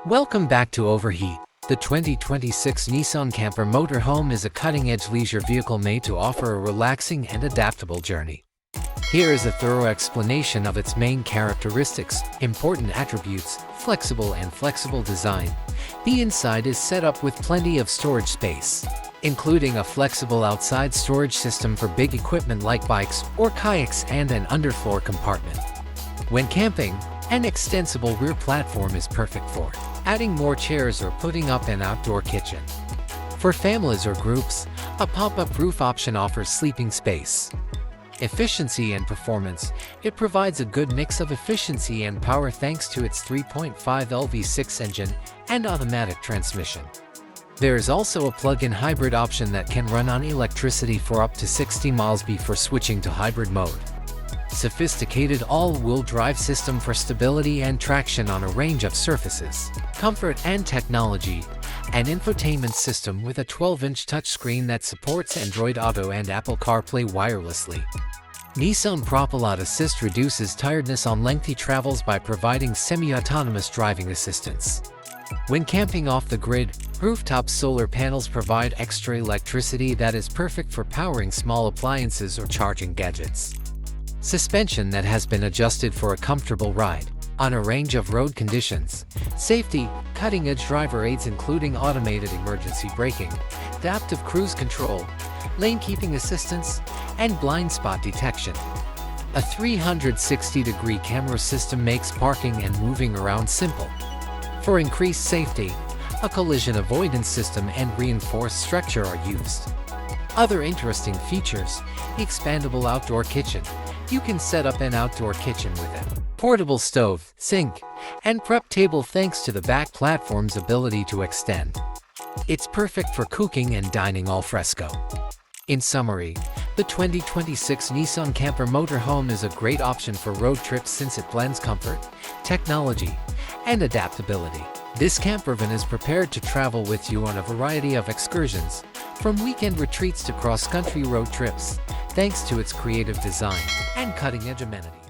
Welcome back to Overheat. The 2026 Nissan Camper Motorhome is a cutting-edge leisure vehicle made to offer a relaxing and adaptable journey. Here is a thorough explanation of its main characteristics, important attributes, flexible design. The inside is set up with plenty of storage space, including a flexible outside storage system for big equipment like bikes or kayaks and an underfloor compartment. When camping, an extensible rear platform is perfect for adding more chairs or putting up an outdoor kitchen. For families or groups, a pop-up roof option offers sleeping space. Efficiency and performance. It provides a good mix of efficiency and power thanks to its 3.5L V6 engine and automatic transmission. There is also a plug-in hybrid option that can run on electricity for up to 60 miles before switching to hybrid mode. Sophisticated all-wheel drive system for stability and traction on a range of surfaces. Comfort and technology. An infotainment system with a 12-inch touchscreen that supports Android Auto and Apple CarPlay wirelessly. Nissan Propulsion Assist reduces tiredness on lengthy travels by providing semi-autonomous driving assistance. When camping off the grid, rooftop solar panels provide extra electricity that is perfect for powering small appliances or charging gadgets. Suspension that has been adjusted for a comfortable ride on a range of road conditions. Safety, cutting-edge driver aids including automated emergency braking, adaptive cruise control, lane keeping assistance, and blind spot detection. A 360-degree camera system makes parking and moving around simple. For increased safety, a collision avoidance system and reinforced structure are used. Other interesting features: expandable outdoor kitchen. You can set up an outdoor kitchen with it. Portable stove, sink, and prep table thanks to the back platform's ability to extend. It's perfect for cooking and dining al fresco. In summary, the 2026 Nissan Camper Motorhome is a great option for road trips since it blends comfort, technology, and adaptability. This camper van is prepared to travel with you on a variety of excursions, from weekend retreats to cross-country road trips, thanks to its creative design and cutting-edge amenities.